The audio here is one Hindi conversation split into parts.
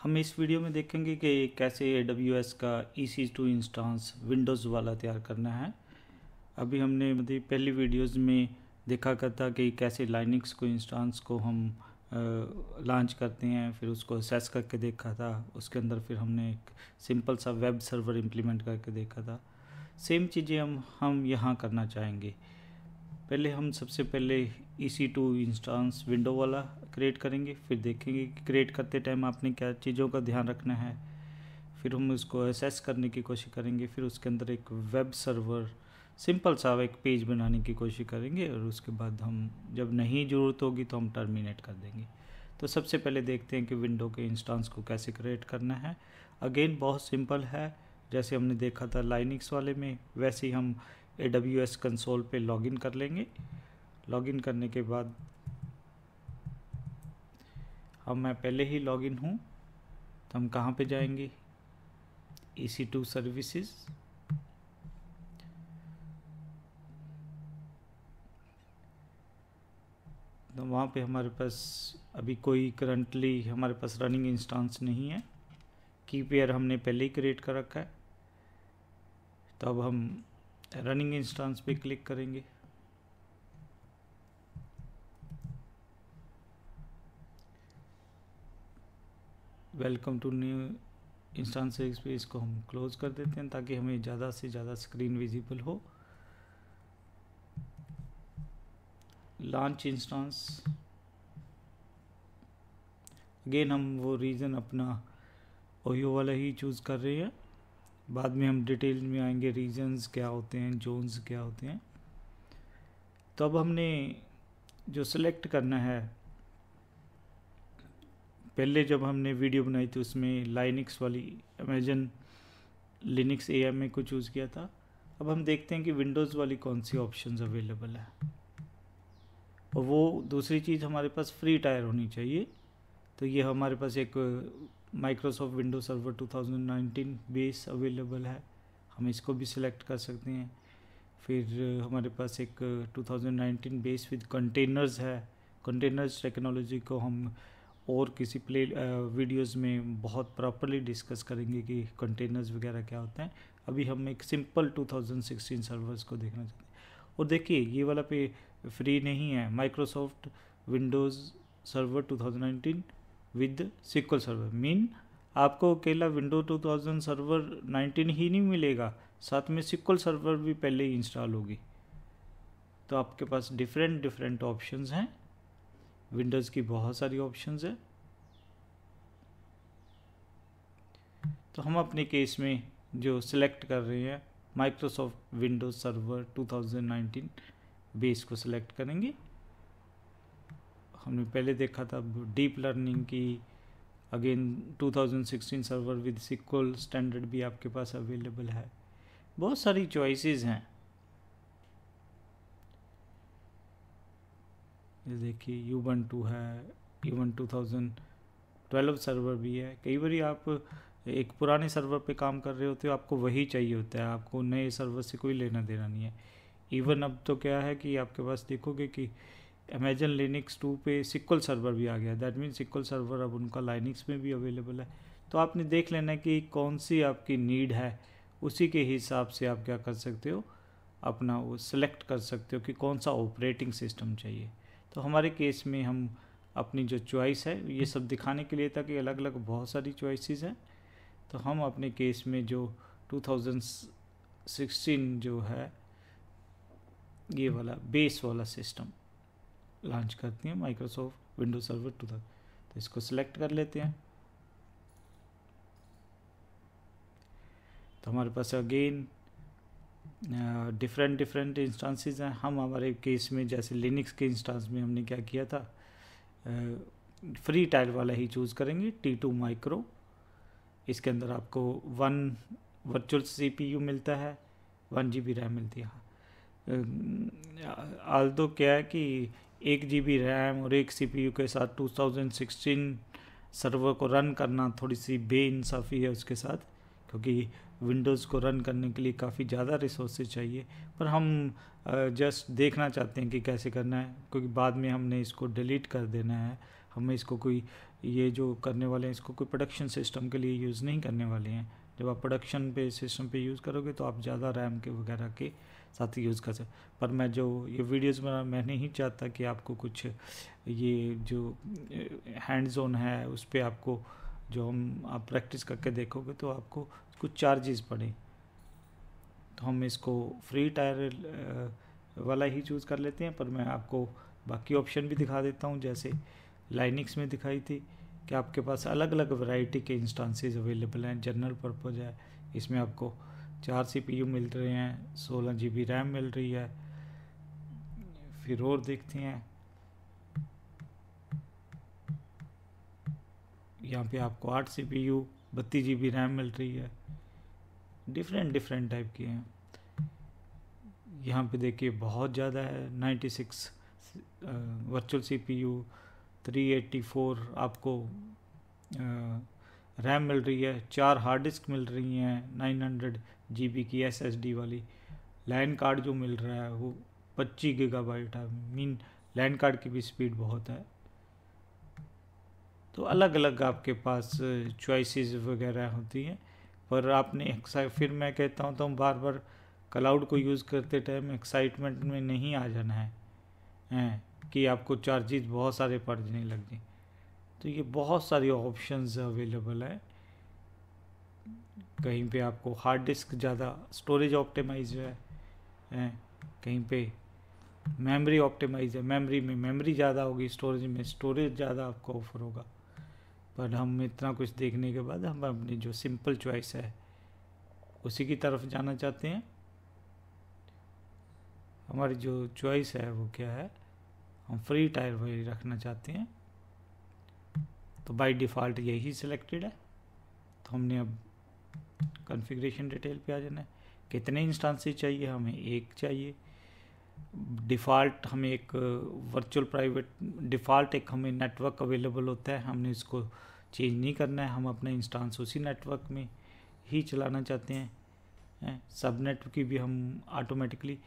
हम इस वीडियो में देखेंगे कि कैसे AWS का EC2 इंस्टेंस विंडोज़ वाला तैयार करना है। अभी हमने मतलब पहली वीडियोज़ में देखा करता कि कैसे लाइनक्स को इंस्टेंस को हम लॉन्च करते हैं, फिर उसको असेस करके देखा था। उसके अंदर फिर हमने एक सिंपल सा वेब सर्वर इम्प्लीमेंट करके देखा था। सेम चीज़ें हम यहाँ करना चाहेंगे। पहले हम सबसे पहले EC2 इंस्टेंस विंडो वाला क्रिएट करेंगे, फिर देखेंगे कि क्रिएट करते टाइम आपने क्या चीज़ों का ध्यान रखना है। फिर हम उसको असेस करने की कोशिश करेंगे, फिर उसके अंदर एक वेब सर्वर सिंपल सा एक पेज बनाने की कोशिश करेंगे, और उसके बाद हम जब नहीं ज़रूरत होगी तो हम टर्मिनेट कर देंगे। तो सबसे पहले देखते हैं कि विंडो के इंस्टेंस को कैसे क्रिएट करना है। अगेन बहुत सिंपल है, जैसे हमने देखा था लाइनक्स वाले में, वैसे ही हम AWS कंसोल पे लॉगिन कर लेंगे। लॉगिन करने के बाद मैं पहले ही लॉगिन हूँ, तो हम कहाँ पे जाएंगे, EC2 सर्विसेज, तो वहाँ पे हमारे पास अभी कोई करंटली हमारे पास रनिंग इंस्टेंस नहीं है। की पेयर हमने पहले ही क्रिएट कर रखा है। तो अब हम रनिंग इंस्टेंस पे क्लिक करेंगे। वेलकम टू न्यू इंस्टेंस पे इसको हम क्लोज कर देते हैं, ताकि हमें ज़्यादा से ज़्यादा स्क्रीन विजिबल हो। लॉन्च इंस्टेंस, अगेन हम वो रीजन अपना ओयो वाला ही चूज़ कर रहे हैं। बाद में हम डिटेल में आएंगे, रीजन्स क्या होते हैं, जोन्स क्या होते हैं। तो अब हमने जो सिलेक्ट करना है, पहले जब हमने वीडियो बनाई थी उसमें लाइनक्स वाली अमेजन लिनक्स AMA को चूज़ किया था। अब हम देखते हैं कि विंडोज़ वाली कौन सी ऑप्शंस अवेलेबल है, और वो दूसरी चीज़ हमारे पास फ्री टायर होनी चाहिए। तो ये हमारे पास एक Microsoft Windows server 2019 base available है, हम इसको भी सिलेक्ट कर सकते हैं। फिर हमारे पास एक 2019 बेस विद कंटेनर्स है। कंटेनर्स टेक्नोलॉजी को हम और किसी वीडियोस में बहुत प्रॉपरली डिस्कस करेंगे कि कंटेनर्स वगैरह क्या होते हैं। अभी हम एक सिंपल 2016 सर्वर्स को देखना चाहते हैं। और देखिए ये वाला पे फ्री नहीं है, Microsoft Windows server 2019 with SQL server mean आपको अकेला विंडो 2000 सर्वर 19 ही नहीं मिलेगा, साथ में सिक्वल सर्वर भी पहले ही इंस्टॉल होगी। तो आपके पास डिफरेंट ऑप्शंस हैं, विंडोज़ की बहुत सारी ऑप्शंस है। तो हम अपने केस में जो सिलेक्ट कर रहे हैं माइक्रोसॉफ्ट विंडोज सर्वर 2019 बेस को सिलेक्ट करेंगे। हमने पहले देखा था डीप लर्निंग की, again 2016 server with SQL standard भी आपके पास अवेलेबल है। बहुत सारी चॉइसेस हैं। ये देखिए यूबंटू है, इवन 2012 सर्वर भी है। कई बार आप एक पुराने सर्वर पे काम कर रहे होते हो, आपको वही चाहिए होता है, आपको नए सर्वर से कोई लेना देना नहीं है। इवन अब तो क्या है कि आपके पास देखोगे कि अमेजन लिनक्स 2 पे सिक्वल सर्वर भी आ गया। दैट मीन्स सिक्वल सर्वर अब उनका लाइनक्स में भी अवेलेबल है। तो आपने देख लेना कि कौन सी आपकी नीड है, उसी के हिसाब से आप क्या कर सकते हो, अपना वो सिलेक्ट कर सकते हो कि कौन सा ऑपरेटिंग सिस्टम चाहिए। तो हमारे केस में हम अपनी जो चॉइस है, ये सब दिखाने के लिए था कि अलग अलग बहुत सारी चॉइसेस हैं। तो हम अपने केस में जो 2016 जो है ये वाला बेस वाला सिस्टम लॉन्च करती है माइक्रोसॉफ्ट विंडोज सर्वर 2000। तो इसको सिलेक्ट कर लेते हैं। तो हमारे पास अगेन डिफरेंट इंस्टांसेस हैं। हम हमारे केस में जैसे लिनक्स के इंस्टांस में हमने क्या किया था, फ्री टायर वाला ही चूज़ करेंगे, T2 माइक्रो। इसके अंदर आपको 1 वर्चुअल CPU मिलता है, 1 GB रैम मिलती है। आल्दो क्या है कि 1 GB रैम और 1 CPU के साथ 2016 सर्वर को रन करना थोड़ी सी बेइंसाफ़ी है उसके साथ, क्योंकि विंडोज़ को रन करने के लिए काफ़ी ज़्यादा रिसोर्सेज चाहिए। पर हम जस्ट देखना चाहते हैं कि कैसे करना है, क्योंकि बाद में हमने इसको डिलीट कर देना है। हमें इसको कोई ये जो करने वाले हैं इसको कोई प्रोडक्शन सिस्टम के लिए यूज़ नहीं करने वाले हैं। जब आप प्रोडक्शन पे सिस्टम पे यूज़ करोगे तो आप ज़्यादा रैम के वगैरह के साथ यूज़ कर सकते। पर मैं जो ये वीडियोस बना, मैं नहीं चाहता कि आपको कुछ ये जो हैंड्स ऑन है उस पर आपको जो आप प्रैक्टिस करके देखोगे तो आपको कुछ चार्जेस पड़े। तो हम इसको फ्री टायर वाला ही चूज़ कर लेते हैं। पर मैं आपको बाकी ऑप्शन भी दिखा देता हूँ, जैसे लाइनिक्स में दिखाई थी कि आपके पास अलग अलग वैरायटी के इंस्टांसेस अवेलेबल हैं। जनरल पर्पज़ है, इसमें आपको 4 CPU मिल रहे हैं, 16 GB रैम मिल रही है। फिर और देखते हैं, यहाँ पे आपको 8 CPU 32 GB रैम मिल रही है। डिफरेंट टाइप की हैं। यहाँ पे देखिए बहुत ज़्यादा है, 96 वर्चुअल CPU, 384 आपको रैम मिल रही है, 4 हार्ड डिस्क मिल रही हैं, 900 GB की SSD वाली। लाइन कार्ड जो मिल रहा है वो 25 GB है। मीन लाइन कार्ड की भी स्पीड बहुत है। तो अलग अलग आपके पास चॉइसेस वगैरह होती हैं। पर आपने फिर मैं कहता हूँ तो बार बार क्लाउड को यूज़ करते टाइम एक्साइटमेंट में नहीं आ जाना है कि आपको चार्जेस बहुत सारे पड़ने लग जाए। तो ये बहुत सारी ऑप्शंस अवेलेबल है। कहीं पे आपको हार्ड डिस्क ज़्यादा स्टोरेज ऑप्टिमाइज है, कहीं पे मेमोरी ऑप्टिमाइज है, मेमोरी में मेमोरी ज़्यादा होगी, स्टोरेज में स्टोरेज ज़्यादा आपको ऑफर होगा। पर हम इतना कुछ देखने के बाद हम अपनी जो सिंपल चॉइस है उसी की तरफ जाना चाहते हैं। हमारी जो चॉइस है वो क्या है, हम फ्री टायर वही रखना चाहते हैं। तो बाय डिफ़ॉल्ट यही सिलेक्टेड है। तो हमने अब कॉन्फ़िगरेशन डिटेल पे आ जाना है। कितने इंस्टांसेस चाहिए, हमें एक चाहिए। डिफ़ॉल्ट हमें एक वर्चुअल प्राइवेट डिफ़ॉल्ट एक हमें नेटवर्क अवेलेबल होता है, हमने इसको चेंज नहीं करना है। हम अपना इंस्टांस उसी नेटवर्क में ही चलाना चाहते हैं। सबनेट की भी हम ऑटोमेटिकली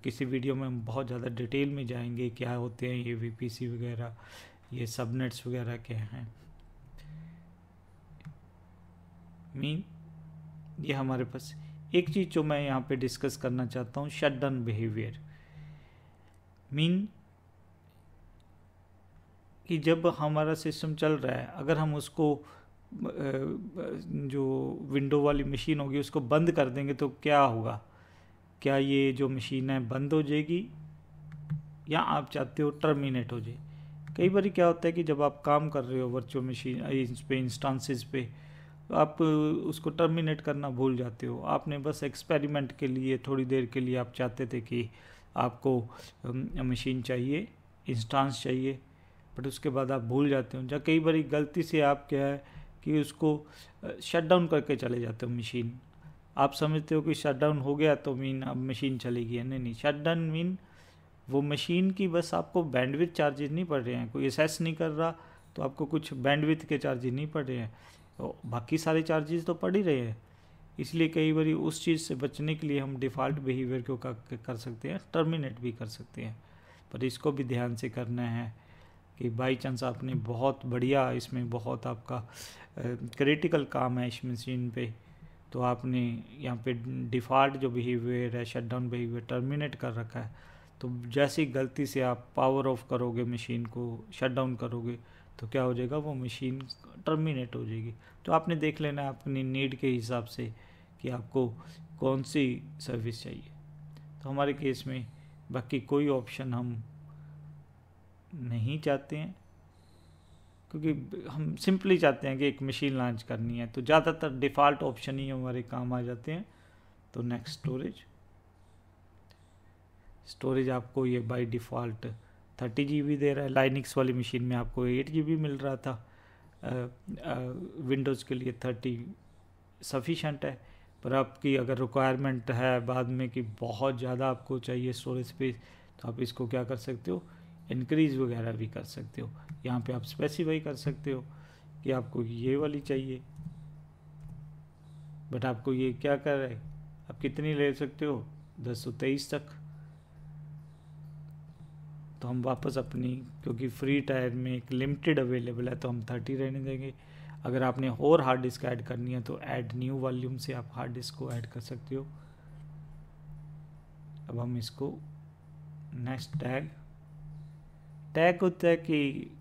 किसी वीडियो में हम बहुत ज़्यादा डिटेल में जाएंगे, क्या होते हैं ये VPC वगैरह, ये सबनेट्स वगैरह क्या हैं। मीन ये हमारे पास एक चीज़ जो मैं यहाँ पे डिस्कस करना चाहता हूँ, शटडाउन बिहेवियर। मीन कि जब हमारा सिस्टम चल रहा है, अगर हम उसको जो विंडो वाली मशीन होगी उसको बंद कर देंगे तो क्या होगा, क्या ये जो मशीन है बंद हो जाएगी या आप चाहते हो टर्मिनेट हो जाए। कई बार क्या होता है कि जब आप काम कर रहे हो वर्चुअल मशीन इस पे इंस्टांसेस पे, तो आप उसको टर्मिनेट करना भूल जाते हो। आपने बस एक्सपेरिमेंट के लिए थोड़ी देर के लिए आप चाहते थे कि आपको मशीन चाहिए, इंस्टांस चाहिए, बट उसके बाद आप भूल जाते हो। या कई बार गलती से आप क्या है कि उसको शट डाउन करके चले जाते हो मशीन। आप समझते हो कि शट डाउन हो गया तो मीन अब मशीन चलेगी। नहीं, शट डाउन मीन वो मशीन की बस आपको बैंडविड्थ चार्जेस नहीं पड़ रहे हैं, कोई असेस नहीं कर रहा तो आपको कुछ बैंडविड्थ के चार्जेस नहीं पड़ रहे हैं, तो बाकी सारे चार्जेस तो पड़ ही रहे हैं। इसलिए कई बार उस चीज़ से बचने के लिए हम डिफ़ॉल्ट बिहेवियर को कर सकते हैं, टर्मिनेट भी कर सकते हैं। पर इसको भी ध्यान से करना है कि बाई चांस आपने बहुत बढ़िया इसमें बहुत आपका क्रिटिकल काम है इस मशीन पे, तो आपने यहाँ पे डिफ़ॉल्ट जो बिहेवियर है शटडाउन बिहेवियर टर्मिनेट कर रखा है। तो जैसी गलती से आप पावर ऑफ करोगे मशीन को, शट डाउन करोगे, तो क्या हो जाएगा, वो मशीन टर्मिनेट हो जाएगी। तो आपने देख लेना अपनी नीड के हिसाब से कि आपको कौन सी सर्विस चाहिए। तो हमारे केस में बाकी कोई ऑप्शन हम नहीं चाहते हैं, क्योंकि हम सिंपली चाहते हैं कि एक मशीन लॉन्च करनी है, तो ज़्यादातर डिफ़ॉल्ट ऑप्शन ही हमारे काम आ जाते हैं। तो नेक्स्ट स्टोरेज आपको ये बाय डिफ़ॉल्ट 30 GB दे रहा है। लाइनिक्स वाली मशीन में आपको 8 GB मिल रहा था, विंडोज़ के लिए 30 सफिशेंट है। पर आपकी अगर रिक्वायरमेंट है बाद में कि बहुत ज़्यादा आपको चाहिए स्टोरेज स्पेस, तो आप इसको क्या कर सकते हो, इंक्रीज़ वगैरह भी कर सकते हो। यहाँ पे आप स्पेसिफाई कर सकते हो कि आपको ये वाली चाहिए, बट आपको ये क्या कर रहा है, आप कितनी ले सकते हो, 223 तक। तो हम वापस अपनी, क्योंकि फ्री टायर में एक लिमिटेड अवेलेबल है तो हम 30 रहने देंगे। अगर आपने और हार्ड डिस्क ऐड करनी है तो ऐड न्यू वॉल्यूम से आप हार्ड डिस्क को ऐड कर सकते हो। अब हम इसको नेक्स्ट टैग होता है कि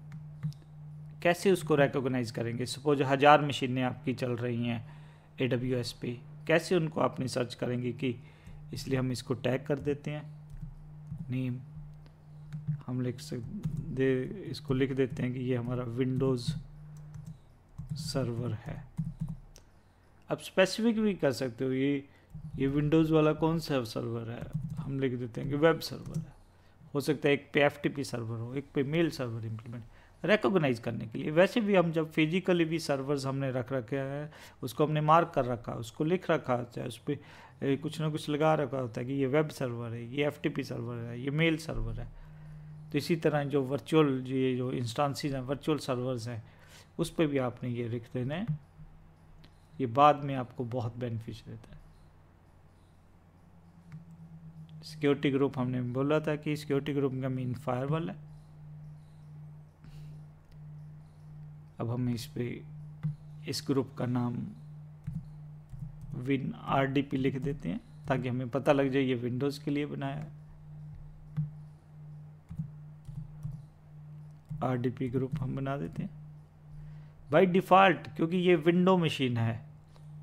कैसे उसको रिकॉग्नाइज करेंगे। सपोज 1000 मशीनें आपकी चल रही हैं AWS पे, कैसे उनको आपने सर्च करेंगे कि, इसलिए हम इसको टैग कर देते हैं। नेम हम इसको लिख देते हैं कि ये हमारा विंडोज़ सर्वर है। अब स्पेसिफिक भी कर सकते हो, ये विंडोज़ वाला कौन सा सर्वर है, हम लिख देते हैं कि वेब सर्वर है। हो सकता है एक पे FTP सर्वर हो, एक पे मेल सर्वर इम्प्लीमेंट, रिकॉग्नाइज करने के लिए। वैसे भी हम जब फिजिकली भी सर्वर्स हमने रख रखे हैं, उसको हमने मार्क कर रखा, उसको लिख रखा होता है, उस पर कुछ ना कुछ लगा रखा होता है कि ये वेब सर्वर है, ये FTP सर्वर है, ये मेल सर्वर है। तो इसी तरह जो वर्चुअल ये जो इंस्टांसेस हैं, वर्चुअल सर्वर्स हैं, उस पर भी आपने ये लिख देना है। ये बाद में आपको बहुत बेनिफिशियल रहता है। सिक्योरिटी ग्रुप हमने बोला था कि सिक्योरिटी ग्रुप का मीन फायरवॉल है। अब हम इस ग्रुप का नाम WinRDP लिख देते हैं ताकि हमें पता लग जाए ये विंडोज़ के लिए बनाया है। RDP ग्रुप हम बना देते हैं बाय डिफ़ॉल्ट, क्योंकि ये विंडो मशीन है,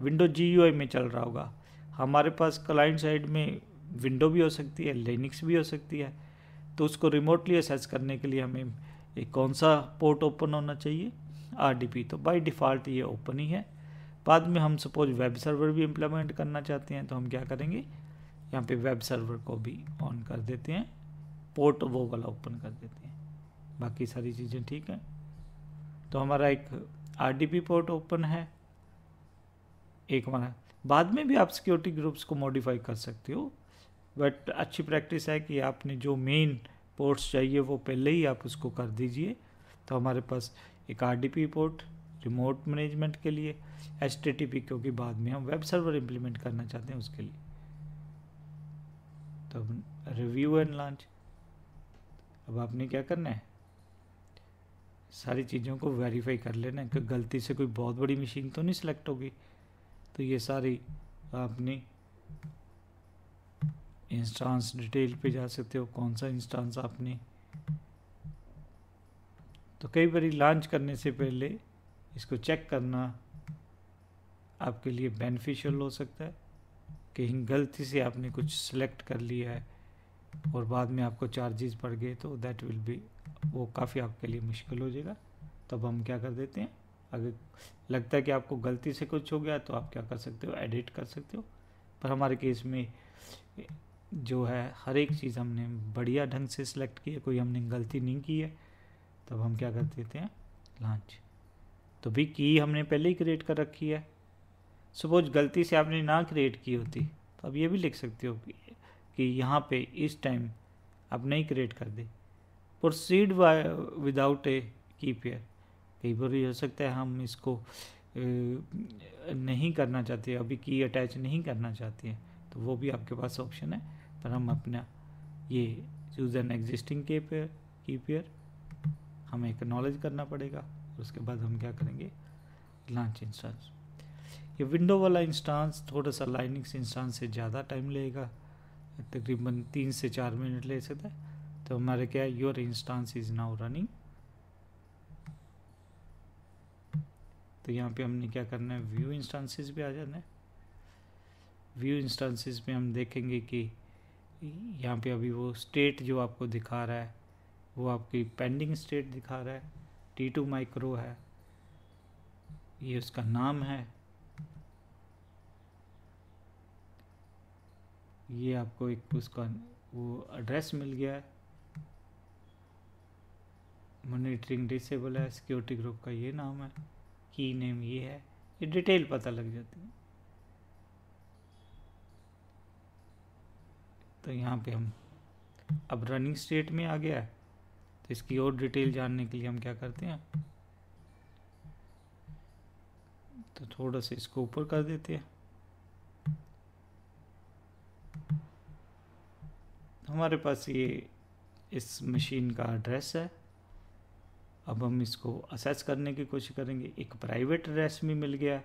विंडो GUI में चल रहा होगा। हमारे पास क्लाइंट साइड में विंडो भी हो सकती है, लिनक्स भी हो सकती है। तो उसको रिमोटली असेस करने के लिए हमें एक कौन सा पोर्ट ओपन होना चाहिए, RDP। तो बाय डिफ़ॉल्ट ये ओपन ही है। बाद में हम सपोज वेब सर्वर भी इम्प्लीमेंट करना चाहते हैं तो हम क्या करेंगे, यहाँ पे वेब सर्वर को भी ऑन कर देते हैं, पोर्ट वो वाला ओपन कर देते हैं। बाकी सारी चीज़ें ठीक हैं। तो हमारा एक RDP पोर्ट ओपन है, एक हमारा। बाद में भी आप सिक्योरिटी ग्रुप्स को मॉडिफाई कर सकते हो, बट अच्छी प्रैक्टिस है कि आपने जो मेन पोर्ट्स चाहिए वो पहले ही आप उसको कर दीजिए। तो हमारे पास एक RDP पोर्ट रिमोट मैनेजमेंट के लिए, HTTP क्योंकि बाद में हम वेब सर्वर इम्प्लीमेंट करना चाहते हैं उसके लिए। तो रिव्यू एंड लॉन्च। अब आपने क्या करना है, सारी चीज़ों को वेरीफाई कर लेना है कि गलती से कोई बहुत बड़ी मशीन तो नहीं सिलेक्ट होगी। तो ये सारी आपने इंस्टांस डिटेल पे जा सकते हो, कौन सा इंस्टांस आपने। तो कई बार लॉन्च करने से पहले इसको चेक करना आपके लिए बेनिफिशियल हो सकता है। कहीं गलती से आपने कुछ सिलेक्ट कर लिया है और बाद में आपको चार्जेस पड़ गए तो दैट विल बी, वो काफ़ी आपके लिए मुश्किल हो जाएगा। तब हम क्या कर देते हैं, अगर लगता है कि आपको गलती से कुछ हो गया तो आप क्या कर सकते हो, एडिट कर सकते हो। पर हमारे केस में जो है हर एक चीज़ हमने बढ़िया ढंग से सिलेक्ट की है, कोई हमने गलती नहीं की है। तब हम क्या कर देते हैं, लॉन्च। तो भी की हमने पहले ही क्रिएट कर रखी है। सपोज गलती से आपने ना क्रिएट की होती तो अब ये भी लिख सकते हो कि यहाँ पे इस टाइम आप नहीं क्रिएट कर दे। प्रोसीड विदाउट ए की पेयर, कई बार ये हो सकता है हम इसको नहीं करना चाहते, अभी की अटैच नहीं करना चाहते हैं, तो वो भी आपके पास ऑप्शन है। पर हम अपना ये चूज एन एग्जिस्टिंग की पेयर हमें एक्नॉलेज करना पड़ेगा। उसके बाद हम क्या करेंगे, लॉन्च इंस्टांस। ये विंडो वाला इंस्टांस थोड़ा सा लाइनक्स इंस्टांस से ज़्यादा टाइम लेगा, तकरीबन 3 से 4 मिनट ले सकता है। तो हमारे क्या है, your instance is now running. तो यहाँ पे हमने क्या करना है, व्यू इंस्टांसेस पे आ जाना है। व्यू इंस्टांसेस पे हम देखेंगे कि यहाँ पे अभी वो स्टेट जो आपको दिखा रहा है वो आपकी पेंडिंग स्टेट दिखा रहा है। T2 माइक्रो है, ये उसका नाम है। ये आपको एक उसका वो एड्रेस मिल गया है, मॉनिटरिंग डिसेबल है, सिक्योरिटी ग्रुप का ये नाम है, की नेम ये है, ये डिटेल पता लग जाती है। तो यहाँ पे हम अब रनिंग स्टेट में आ गया है, तो इसकी और डिटेल जानने के लिए हम क्या करते हैं, तो थोड़ा सा इसको ऊपर कर देते हैं। हमारे पास ये इस मशीन का एड्रेस है। अब हम इसको असेस करने की कोशिश करेंगे। एक प्राइवेट एड्रेस भी मिल गया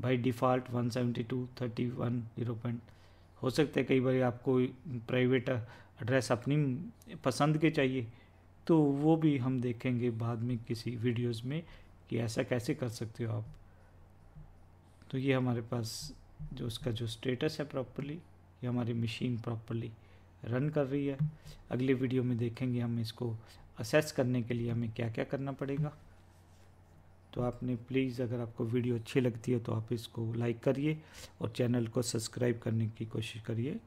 बाई डिफ़ॉल्ट 172.31.0. हो सकता है कई बार आपको प्राइवेट एड्रेस अपनी पसंद के चाहिए, तो वो भी हम देखेंगे बाद में किसी वीडियोस में कि ऐसा कैसे कर सकते हो आप। तो ये हमारे पास जो उसका जो स्टेटस है प्रॉपर्ली, ये हमारी मशीन प्रॉपर्ली रन कर रही है। अगले वीडियो में देखेंगे हम इसको असेस करने के लिए हमें क्या क्या करना पड़ेगा। तो आपने प्लीज़, अगर आपको वीडियो अच्छी लगती है तो आप इसको लाइक करिए और चैनल को सब्सक्राइब करने की कोशिश करिए।